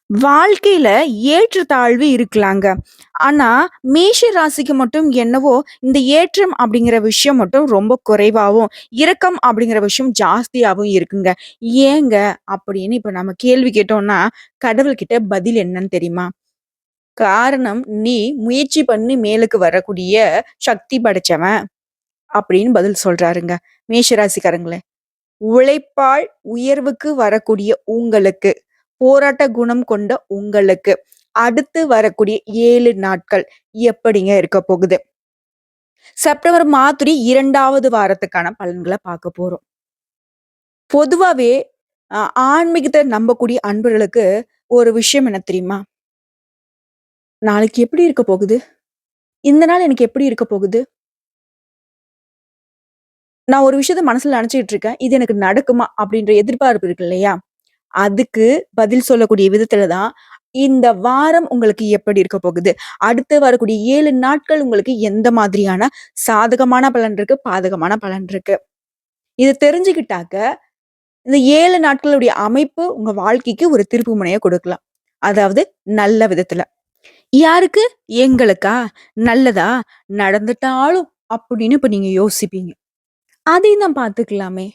வாழ்க்கையில ஏற்றத்தாழ்வு இருக்கலாங்க. ஆனா, மேஷ ராசிக்கு மட்டும் என்னவோ இந்த ஏற்றம் அப்படிங்கிற விஷயம் மட்டும் ரொம்ப குறைவாவும், இறக்கம் அப்படிங்கிற விஷயம் ஜாஸ்தியாவும் இருக்குங்க. ஏங்க அப்படின்னு இப்ப நம்ம கேள்வி கேட்டோம்னா, கடவுள்கிட்ட பதில் என்னன்னு தெரியுமா? காரணம் நீ முயற்சி பண்ணி மேலுக்கு வரக்கூடிய சக்தி படைச்சவன் அப்படின்னு பதில் சொல்றாருங்க. மேஷ ராசிக்காரங்களே. உழைப்பால் உயர்வுக்கு வரக்கூடிய உங்களுக்கு, போராட்ட குணம் கொண்ட உங்களுக்கு, அடுத்து வரக்கூடிய 7 நாட்கள் எப்படிங்க இருக்க போகுது? செப்டம்பர் மாதிரி 2வது வாரத்துக்கான பலன்கள பார்க்க போறோம். பொதுவாவே அ ஆன்மீகத்த நம்பக்கூடிய அன்பர்களுக்கு ஒரு விஷயம் என்ன தெரியுமா? நாளைக்கு எப்படி இருக்க போகுது? இந்த நாள் எனக்கு எப்படி இருக்க போகுது? நான் ஒரு விஷயத்த மனசுல நெனச்சுக்கிட்டு இருக்கேன். இது எனக்கு நடக்குமா? அப்படின்ற எதிர்பார்ப்பு இருக்கு இல்லையா? அதுக்கு பதில் சொல்லக்கூடிய விதத்துல தான், இந்த வாரம் உங்களுக்கு எப்படி இருக்க போகுது? அடுத்து வரக்கூடிய 7 நாட்கள் உங்களுக்கு எந்த மாதிரியான சாதகமான பலன் இருக்கு, பாதகமான பலன் இருக்கு. இத தெரிஞ்சுக்கிட்டாக்க, இந்த 7 நாட்களுடைய அமைப்பு உங்க வாழ்க்கைக்கு ஒரு திருப்பு முனைய கொடுக்கலாம். அதாவது நல்ல விதத்துல. யாருக்கு? எங்களுக்கா? நல்லதா? நடந்துட்டாலும் அப்படின்னு இப்ப நீங்க யோசிப்பீங்க. அதையும் தான் பார்த்துக்கலாமே.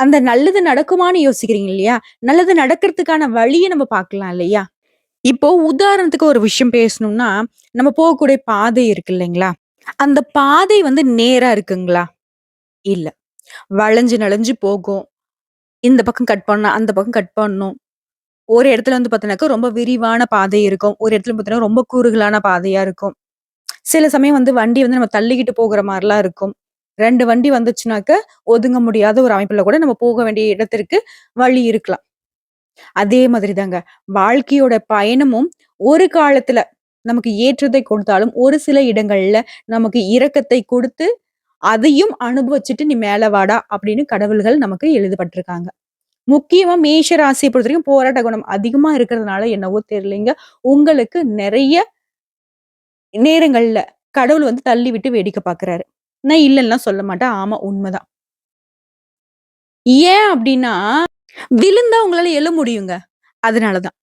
அந்த நல்லது நடக்குமான்னு யோசிக்கிறீங்க இல்லையா? நல்லது நடக்கிறதுக்கான வழிய நம்ம பார்க்கலாம் இல்லையா? இப்போ உதாரணத்துக்கு ஒரு விஷயம் பேசணும்னா, நம்ம போகக்கூடிய பாதை இருக்கு இல்லைங்களா? அந்த பாதை வந்து நேரா இருக்குங்களா? இல்ல. வளைஞ்சு நெளிஞ்சு போகும். இந்த பக்கம் கட் பண்ணா, அந்த பக்கம் கட் பண்ணணும். ஒரு இடத்துல வந்து பார்த்தீங்கன்னாக்கா, ரொம்ப விரிவான பாதை இருக்கும். ஒரு இடத்துல பார்த்தீங்கன்னா, ரொம்ப குறுகலான பாதையா இருக்கும். சில சமயம் வந்து வண்டி வந்து நம்ம தள்ளிக்கிட்டு போகுற மாரிலாம் இருக்கும். 2 வண்டி வந்துச்சுனாக்க, ஒதுங்க முடியாத ஒரு அமைப்புல கூட நம்ம போக வேண்டிய இடத்திற்கு வழி இருக்கலாம். அதே மாதிரி தாங்க. வாழ்க்கையோட பயணமும் ஒரு காலத்துல நமக்கு ஏற்றத்தை கொடுத்தாலும், ஒரு சில இடங்கள்ல நமக்கு இரக்கத்தை கொடுத்து, அதையும் அனுபவிச்சுட்டு "நீ மேல வாடா" அப்படின்னு கடவுள்கள் நமக்கு எழுதப்பட்டிருக்காங்க. முக்கியமா மேஷ ராசிய பொறுத்தவரைக்கும் போராட்ட குணம் அதிகமா இருக்கிறதுனால என்னவோ தெரியலைங்க, உங்களுக்கு நெறைய நேரங்கள்ல கடவுள் வந்து தள்ளி விட்டு வேடிக்கை பார்க்குறாரு. நான் இல்லன்னுலாம் சொல்ல மாட்டேன். ஆமா உண்மதான். ஏன் அப்படின்னா, விழுந்தா உங்களால எழ முடியுங்க. அதனால தான்.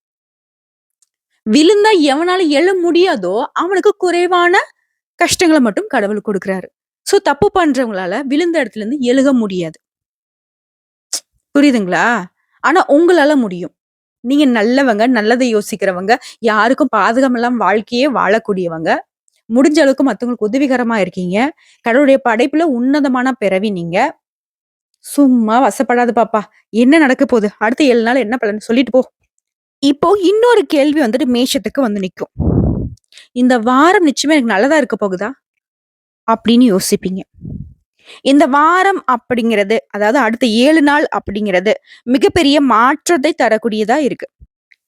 விழுந்தா எவனால எழ முடியாதோ, அவனுக்கு குறைவான கஷ்டங்கள மட்டும் கடவுள் குடுக்குறாரு. சோ, தப்பு பண்றவங்களால விழுந்த இடத்துலருந்து எழுக முடியாது. புரியுதுங்களா? ஆனா உங்களால முடியும். நீங்க நல்லவங்க, நல்லத யோசிக்கிறவங்க, யாருக்கும் பாதகம் இல்லாம வாழ்க்கையே வாழக்கூடியவங்க. முடிஞ்ச அளவுக்கு மத்தவங்களுக்கு உதவிகரமா இருக்கீங்க. கடவுளுடைய படைப்புல உன்னதமான பிறவி நீங்க. சும்மா வசப்படாத பாப்பா. என்ன நடக்க போது? அடுத்த 7 நாள் என்ன பலன்? சொல்லிட்டு போ. இப்போ இன்னொரு கேள்வி வந்துட்டு மேஷத்துக்கு வந்து நிக்கும். இந்த வாரம் நிச்சயமா எனக்கு நல்லதா இருக்க போகுதா? அப்படின்னு யோசிப்பீங்க. இந்த வாரம் அப்படிங்கிறது, அதாவது அடுத்த 7 நாள் அப்படிங்கிறது, மிகப்பெரிய மாற்றத்தை தரக்கூடியதா இருக்கு.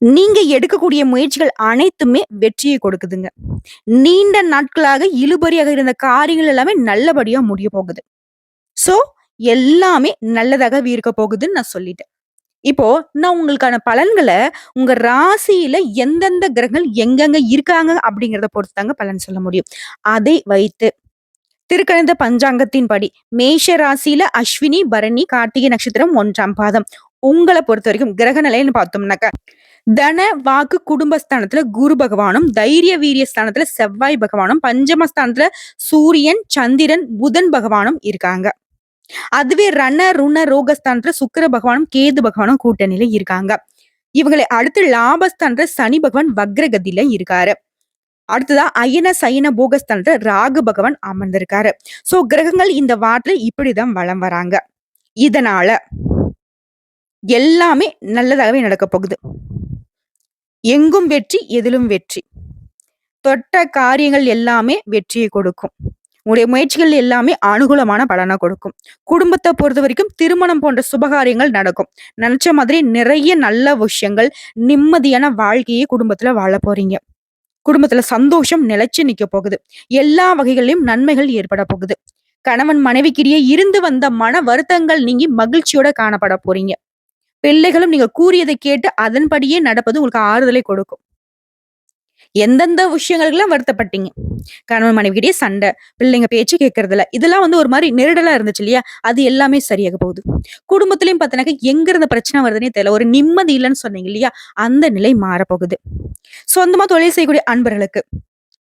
நீங்க எடுக்கக்கூடிய முயற்சிகள் அனைத்துமே வெற்றியை கொடுக்குதுங்க. நீண்ட நாட்களாக இழுபறியாக இருந்த காரியங்கள் எல்லாமே நல்லபடியா முடிய போகுது. சோ, எல்லாமே நல்லதாகவே இருக்க போகுதுன்னு நான் சொல்லிட்டேன். இப்போ நான் உங்களுக்கான பலன்கள உங்க ராசியில எந்தெந்த கிரகங்கள் எங்கெங்க இருக்காங்க அப்படிங்கிறத பொறுத்து தாங்க பலன் சொல்ல முடியும். அதை வைத்து திருக்கணித பஞ்சாங்கத்தின்படி மேஷ ராசியில அஸ்வினி, பரணி, கார்த்திகை நட்சத்திரம் 1ஆம் பாதம். உங்கள பொறுத்தவரைக்கும் கிரக நிலைன்னு பார்த்தோம்னாக்க, தன, வாக்கு, குடும்பஸ்தானத்துல குரு பகவானும், தைரிய, வீரிய ஸ்தானத்துல செவ்வாய் பகவானும், பஞ்சமஸ்தானத்துல சூரியன், சந்திரன், புதன் பகவானும் இருக்காங்க. அதுவே ரண, ருண, ரோகஸ்தானத்துல சுக்கிர பகவானும், கேது பகவானும் கூட்டணியில இருக்காங்க. இவங்களை அடுத்து லாபஸ்தானத்துல சனி பகவான் வக்ரகதியில இருக்காரு. அடுத்ததா அயன, சயன, போகஸ்தானத்துல ராகு பகவான் அமர்ந்திருக்காரு. சோ கிரகங்கள் இந்த வாரத்துல இப்படிதான் வலம் வராங்க. இதனால எல்லாமே நல்லதாகவே நடக்க போகுது. எங்கும் வெற்றி, எதிலும் வெற்றி. தொட்ட காரியங்கள் எல்லாமே வெற்றியை கொடுக்கும். உங்களுடைய முயற்சிகள் எல்லாமே அனுகூலமான பலனா கொடுக்கும். குடும்பத்த பொறுத்தவரைக்கும் திருமணம் போன்ற சுபகாரியங்கள் நடக்கும். நெனச்ச மாதிரி நிறைய நல்ல விஷயங்கள், நிம்மதியான வாழ்க்கையை குடும்பத்துல வாழப் போறீங்க. குடும்பத்துல சந்தோஷம் நிலைச்சு நிக்க போகுது. எல்லா வகைகளிலும் நன்மைகள் ஏற்பட போகுது. கணவன் மனைவிக்கிடையே இருந்து வந்த மன வருத்தங்கள் நீங்கி மகிழ்ச்சியோட காணப்பட போறீங்க. பிள்ளைகளும் நீங்க கூறியதை கேட்டு அதன்படியே நடப்பது உங்களுக்கு ஆறுதலை கொடுக்கும். எந்தெந்த விஷயங்களுக்கெல்லாம் வருத்தப்பட்டீங்க? கணவன் மனைவிக்கிட்டயே சண்டை, பிள்ளைங்க பேச்சு கேட்கறதில்ல. இதெல்லாம் வந்து ஒரு மாரி நெருடலா இருந்துச்சு இல்லையா? அது எல்லாமே சரியாக போகுது. குடும்பத்திலயும் பார்த்தீனாக்கா, எங்க இருந்து பிரச்சனை வருதுன்னே தெரியல. ஒரு நிம்மதி இல்லன்னு சொன்னீங்க இல்லையா? அந்த நிலை மாறப்போகுது. சொந்தமா தொழில் செய்யக்கூடிய அன்பர்களுக்கு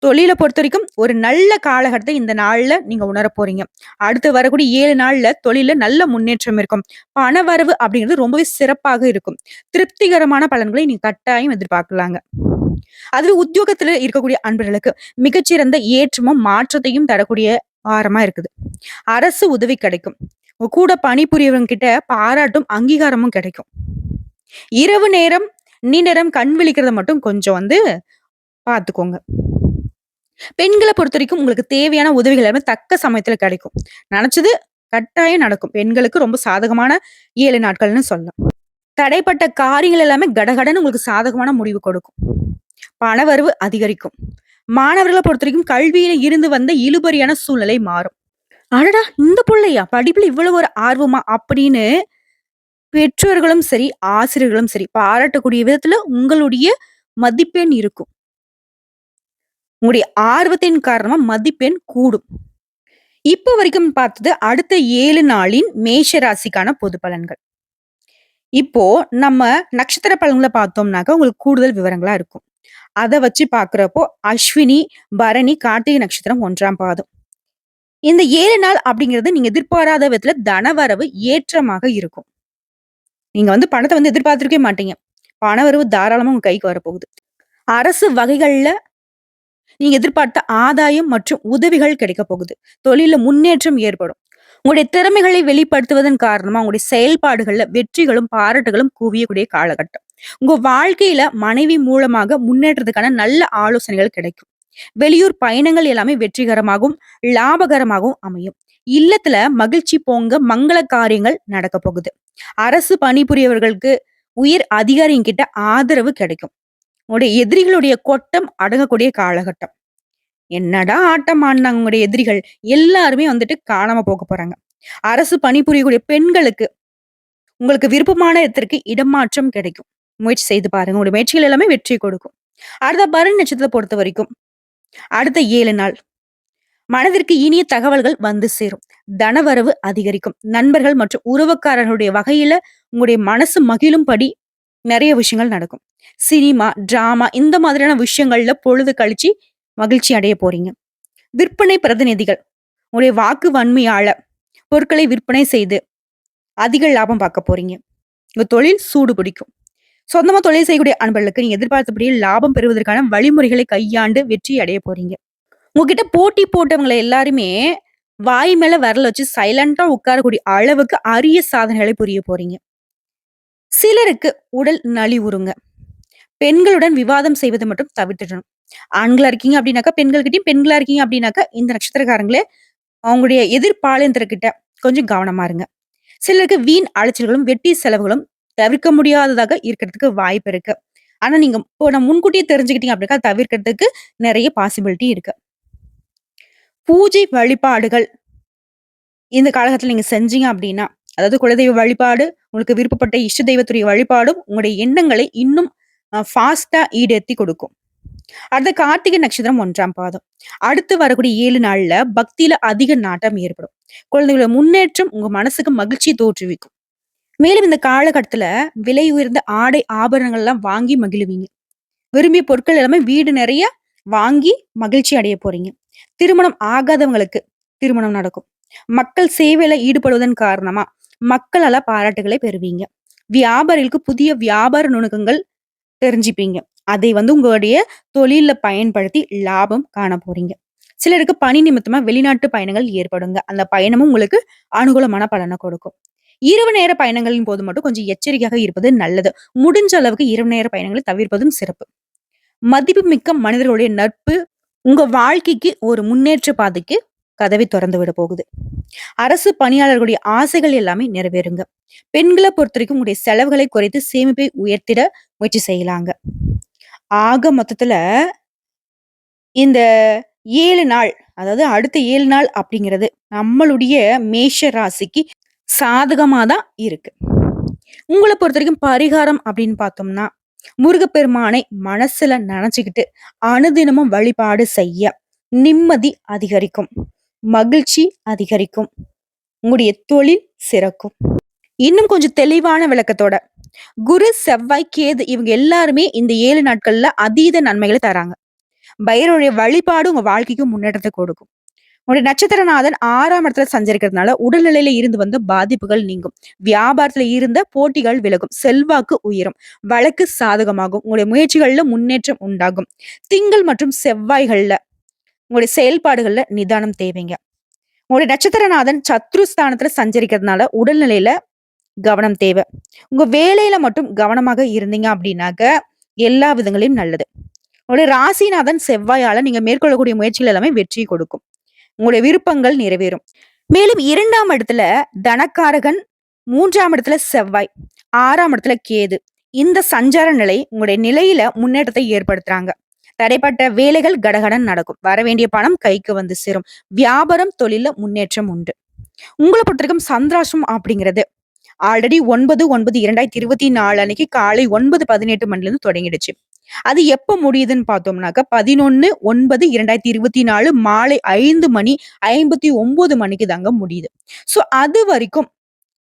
தொழில பொறுத்தவரைக்கும் ஒரு நல்ல காலகட்டத்த இந்த நாள்ல நீங்க உணரப் போறீங்க. அடுத்து வரக்கூடிய 7 நாள்ல தொழில்ல நல்ல முன்னேற்றம் இருக்கும். பணவரவு அப்படிங்கிறது ரொம்பவே சிறப்பாக இருக்கும். திருப்திகரமான பலன்களை நீங்க கட்டாயம் எதிர்பார்க்கலாங்க. அதுவே உத்தியோகத்துல இருக்கக்கூடிய அன்பர்களுக்கு மிகச்சிறந்த ஏற்றமும், மாற்றத்தையும் தரக்கூடிய வாரமா இருக்குது. அரசு உதவி கிடைக்கும். உங்க கூட பணிபுரியவங்க கிட்ட பாராட்டும், அங்கீகாரமும் கிடைக்கும். இரவு நேரம், நீண்ட நேரம் கண் விழிக்கிறத மட்டும் கொஞ்சம் வந்து பார்த்துக்கோங்க. பெண்கள பொறுத்தவரைக்கும் உங்களுக்கு தேவையான உதவிகள் எல்லாமே தக்க சமயத்துல கிடைக்கும். நெனச்சது கட்டாயம் நடக்கும். பெண்களுக்கு ரொம்ப சாதகமான 7 நாட்கள்னு சொல்லலாம். தடைப்பட்ட காரியங்கள் எல்லாமே கடகடன்னு உங்களுக்கு சாதகமான முடிவு கொடுக்கும். பணவரவு அதிகரிக்கும். மாணவர்கள பொறுத்தவரைக்கும் கல்வியில இருந்து வந்த இழுபறியான சூழ்நிலை மாறும். அடடா! இந்த புள்ளையா? படிப்புல இவ்வளவு ஒரு ஆர்வமா? அப்படின்னு பெற்றோர்களும் சரி, ஆசிரியர்களும் சரி பாராட்டக்கூடிய விதத்துல உங்களுடைய மதிப்பெண் இருக்கும். உங்களுடைய ஆர்வத்தின் காரணமா மதிப்பெண் கூடும். இப்போ வரைக்கும் பார்த்தது அடுத்த 7 நாளின் மேஷ ராசிக்கான பொது பலன்கள். இப்போ நம்ம நட்சத்திர பலன்கள பார்த்தோம்னாக்க, உங்களுக்கு கூடுதல் விவரங்களா இருக்கும். அத வச்சு பார்க்கிறப்போ, அஸ்வினி, பரணி, கார்த்திகை நட்சத்திரம் 1ஆம் பாதம். இந்த 7 நாள் அப்படிங்கிறது நீங்க எதிர்பாராத விதத்துல தனவரவு ஏற்றமாக இருக்கும். நீங்க வந்து பணத்த வந்து எதிர்பார்த்திருக்கவே மாட்டீங்க. பணவரவு தாராளமா உங்க கைக்கு வரப்போகுது. அரசு வகைகள்ல நீங்க எதிர்பார்த்த ஆதாயம் மற்றும் உதவிகள் கிடைக்கப் போகுது. தொழில்ல முன்னேற்றம் ஏற்படும். உங்களுடைய திறமைகளை வெளிப்படுத்துவதன் காரணமா உங்களுடைய செயல்பாடுகள்ல வெற்றிகளும், பாராட்டுகளும் குவியக்கூடிய காலகட்டம். உங்க வாழ்க்கையில மனைவி மூலமாக முன்னேற்றத்துக்கான நல்ல ஆலோசனைகள் கிடைக்கும். வெளியூர் பயணங்கள் எல்லாமே வெற்றிகரமாகவும், லாபகரமாகவும் அமையும். இல்லத்துல மகிழ்ச்சி பொங்க மங்கள காரியங்கள் நடக்க போகுது. அரசு பணிபுரியவர்களுக்கு உயர் அதிகாரிங்க கிட்ட ஆதரவு கிடைக்கும். உங்களுடைய எதிரிகளுடைய கொட்டம் அடங்கக்கூடிய காலகட்டம். என்னடா ஆட்டம் ஆடுனாங்க உங்களுடைய எதிரிகள் எல்லாருமே வந்துட்டு காணாம போக போறாங்க. அரசு பணிபுரியக்கூடிய பெண்களுக்கு உங்களுக்கு விருப்பமான இடத்திற்கு இடமாற்றம் கிடைக்கும். முயற்சி செய்து பாருங்க. உங்களுடைய முயற்சிகள் எல்லாமே வெற்றி கொடுக்கும். அடுத்த பரணி நட்சத்திரத்தை பொறுத்த வரைக்கும் அடுத்த 7 நாள் மனதிற்கு இனிய தகவல்கள் வந்து சேரும். தனவரவு அதிகரிக்கும். நண்பர்கள் மற்றும் உறவுக்காரர்களுடைய வகையில உங்களுடைய மனசு மகிழும்படி நிறைய விஷயங்கள் நடக்கும். சினிமா, டிராமா இந்த மாதிரியான விஷயங்கள்ல பொழுது கழிச்சு மகிழ்ச்சி அடைய போறீங்க. விற்பனை பிரதிநிதிகள் உங்களுடைய வாக்கு வன்மையால பொருட்களை விற்பனை செய்து அதிக லாபம் பார்க்க போறீங்க. உங்க தொழில் சூடு பிடிக்கும். சொந்தமா தொழில் செய்யக்கூடிய அன்பர்களுக்கு நீங்க எதிர்பார்த்தபடியே லாபம் பெறுவதற்கான வழிமுறைகளை கையாண்டு வெற்றி அடைய போறீங்க. உங்ககிட்ட போட்டி போட்டவங்களை எல்லாருமே வாய் மேல விரல் வச்சு சைலண்டா உட்காரக்கூடிய அளவுக்கு அரிய சாதனைகளை புரிய போறீங்க. சிலருக்கு உடல் நலிவுறுங்க. பெண்களுடன் விவாதம் செய்வதை மட்டும் தவிர்த்துடணும். ஆண்களா இருக்கீங்க அப்படின்னாக்கா பெண்கள்கிட்டயும், பெண்களா இருக்கீங்க அப்படின்னாக்கா இந்த நட்சத்திரக்காரங்களே அவங்களுடைய எதிர்பாலினத்திற்கிட்ட கொஞ்சம் கவனமா இருங்க. சிலருக்கு வீண் அலைச்சல்களும், வெட்டி செலவுகளும் தவிர்க்க முடியாததாக இருக்கிறதுக்கு வாய்ப்பு இருக்கு. ஆனா நீங்க இப்போ நான் முன்கூட்டியே தெரிஞ்சுக்கிட்டீங்க அப்படின்னா தவிர்க்கிறதுக்கு நிறைய பாசிபிலிட்டி இருக்கு. பூஜை வழிபாடுகள் இந்த காலகட்டத்துல நீங்க செஞ்சீங்க அப்படின்னா, அதாவது குலதெய்வ வழிபாடு, உங்களுக்கு விருப்பப்பட்ட இஷ்ட தெய்வத்துடைய வழிபாடும் உங்களுடைய எண்ணங்களை இன்னும் ஃபாஸ்ட்டா ஈடேத்தி கொடுக்கும். அடுத்த கார்த்திகை நட்சத்திரம் 1ஆம் பாதம். அடுத்து வரக்கூடிய 7 நாள்ல பக்தியில அதிக நாட்டம் ஏற்படும். குழந்தைகளோட முன்னேற்றம் உங்க மனசுக்கு மகிழ்ச்சியை தோற்றுவிக்கும். மேலும் இந்த காலகட்டத்துல விலை உயர்ந்த ஆடை ஆபரணங்கள் எல்லாம் வாங்கி மகிழுவீங்க. விரும்பிய பொருட்கள் எல்லாமே வீடு நிறைய வாங்கி மகிழ்ச்சி அடைய போறீங்க. திருமணம் ஆகாதவங்களுக்கு திருமணம் நடக்கும். மக்கள் சேவையில ஈடுபடுவதன் காரணமா மக்களால பாராட்டுகளை பெறுவீங்க. வியாபாரிகளுக்கு புதிய வியாபார நுணுக்கங்கள் தெரிஞ்சுப்பீங்க. அதை வந்து உங்களுடைய தொழில்ல பயன்படுத்தி லாபம் காண போறீங்க. சிலருக்கு பணி நிமித்தமா வெளிநாட்டு பயணங்கள் ஏற்படுங்க. அந்த பயணமும் உங்களுக்கு அனுகூலமான பலனை கொடுக்கும். இரவு நேர பயணங்களின் போது மட்டும் கொஞ்சம் எச்சரிக்கையாக இருப்பது நல்லது. முடிஞ்ச அளவுக்கு இரவு நேர பயணங்களை தவிர்ப்பதும் சிறப்பு. மதிப்புமிக்க மனிதர்களுடைய நட்பு உங்க வாழ்க்கைக்கு ஒரு முன்னேற்ற பாதைக்கு கதவை திறந்து விட போகுது. அரசு பணியாளர்களுடைய ஆசைகள் எல்லாமே நிறைவேறுங்க. பெண்களை பொறுத்தவரைக்கும் உங்களுடைய செலவுகளை குறைத்து சேமிப்பை உயர்த்திட முயற்சி செய்யலாங்க. ஆக மொத்தத்துல இந்த 7 நாள், அதாவது அடுத்த 7 நாள் அப்படிங்கிறது நம்மளுடைய மேஷ ராசிக்கு சாதகமா தான் இருக்கு. உங்கள பொறுத்தவரைக்கும் பரிகாரம் அப்படின்னு பார்த்தோம்னா, முருகப்பெருமானை மனசுல நெனச்சுக்கிட்டு அனுதினமும் வழிபாடு செய்ய நிம்மதி அதிகரிக்கும், மகிழ்ச்சி அதிகரிக்கும், உங்களுடைய தொழில் சிறக்கும். இன்னும் கொஞ்சம் தெளிவான விளக்கத்தோட, குரு, செவ்வாய், கேது இவங்க எல்லாருமே இந்த 7 நாட்கள்ல அதீத நன்மைகளை தராங்க. பைரவருடைய வழிபாடு உங்க வாழ்க்கைக்கு முன்னேற்றத்தை கொடுக்கும். உங்களுடைய நட்சத்திரநாதன் 6ஆம் இடத்துல சஞ்சரிக்கிறதுனால உடல்நிலையில இருந்து வந்த பாதிப்புகள் நீங்கும். வியாபாரத்துல இருந்த போட்டிகள் விலகும். செல்வாக்கு உயரும். வழக்கு சாதகமாகும். உங்களுடைய முயற்சிகள்ல முன்னேற்றம் உண்டாகும். திங்கள் மற்றும் செவ்வாய்கள்ல உங்களுடைய செயல்பாடுகள்ல நிதானம் தேவைங்க. உங்களுடைய நட்சத்திரநாதன் சத்ருஸ்தானத்துல சஞ்சரிக்கிறதுனால உடல்நிலையில கவனம் தேவை. உங்க வேலையில மட்டும் கவனமாக இருந்தீங்க அப்படின்னாக்க எல்லா விதங்களையும் நல்லது. உங்களுடைய ராசிநாதன் செவ்வாயால நீங்க மேற்கொள்ளக்கூடிய முயற்சிகள் எல்லாமே வெற்றி கொடுக்கும். உங்களுடைய விருப்பங்கள் நிறைவேறும். மேலும் 2ஆம் இடத்துல தனக்காரகன், 3ஆம் இடத்துல செவ்வாய், 6ஆம் இடத்துல கேது. இந்த சஞ்சார நிலை உங்களுடைய நிலையில முன்னேற்றத்தை ஏற்படுத்துறாங்க. தடைப்பட்ட வேலைகள் கடகடன் நடக்கும். வரவேண்டிய பணம் கைக்கு வந்து சேரும். வியாபாரம், தொழில முன்னேற்றம் உண்டு. உங்களை பொறுத்தவரைக்கும் சந்திராஷ்டிரம் அப்படிங்கிறது ஆல்ரெடி 9/9/2024 அன்னைக்கு காலை 9:18 மணில தொடங்கிடுச்சு. அது எப்ப முடியுதுன்னு பார்த்தோம்னாக்க 11/9/2024 மாலை 5:59 மணிக்கு தாங்க முடியுது. சோ அது வரைக்கும்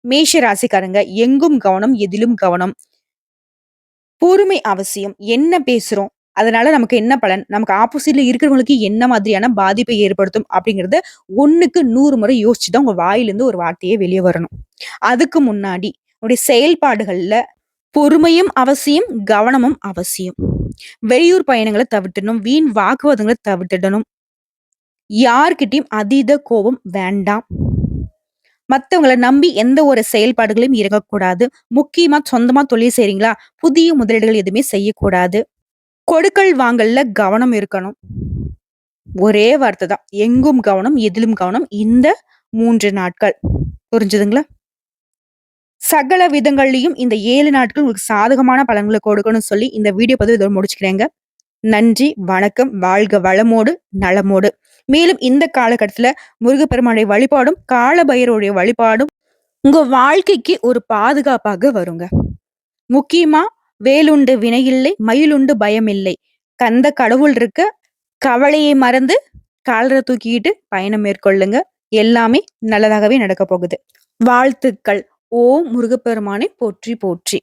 மேஷ ராசிக்காரங்க எங்கும் கவனம், எதிலும் கவனம். பொறுமை அவசியம். என்ன பேசுறோம்? அதனால நமக்கு என்ன பலன்? நமக்கு ஆப்போசிட்ல இருக்கிறவங்களுக்கு என்ன மாதிரியான பாதிப்பை ஏற்படுத்தும் அப்படிங்கிறத 1க்கு 100 முறை யோசிச்சு தான் உங்க வாயிலிருந்து ஒரு வார்த்தையே வெளிய வரணும். அதுக்கு முன்னாடி உங்களுடைய செயல்பாடுகள்ல பொறுமையும் அவசியம், கவனமும் அவசியம். வெளியூர் பயணங்கள தவிர்த்திடணும். வீண் வாக்குவாதங்கள தவிர்த்திடணும். யார்கிட்டயும் அதீத கோபம் வேண்டாம். மத்தவங்கள நம்பி எந்த ஒரு செயல்பாடுகளையும் இறங்கக்கூடாது. முக்கியமா சொந்தமா தொழில் செய்றீங்களா? புதிய முதலீடுகள் எதுவுமே செய்யக்கூடாது. கொடுக்கல் வாங்கல்ல கவனம் இருக்கணும். ஒரே வார்த்தை தான். எங்கும் கவனம், எதிலும் கவனம். இந்த 3 நாட்கள். புரிஞ்சுதுங்களா? சகல விதங்கள்லயும் இந்த 7 நாட்கள் உங்களுக்கு சாதகமான பலன்களை கொடுக்கணும்னு சொல்லி இந்த வீடியோ பதிவு இதோட முடிச்சுக்கிறேங்க. நன்றி, வணக்கம். வாழ்க வளமோடு, நலமோடு. மேலும் இந்த காலகட்டத்துல முருகப்பெருமானுடைய வழிபாடும், காலபைரவருடைய வழிபாடும் உங்க வாழ்க்கைக்கு ஒரு பாதுகாப்பாக வருங்க. முக்கியமா வேலுண்டு வினையில்லை, மயிலுண்டு பயமில்லை. கந்த கடவுள் இருக்க, கவலையை மறந்து காலரை தூக்கிக்கிட்டு பயணம் மேற்கொள்ளுங்க. எல்லாமே நல்லதாகவே நடக்க போகுது. வாழ்த்துக்கள். ஓம் முருகப்பெருமானை போற்றி போற்றி.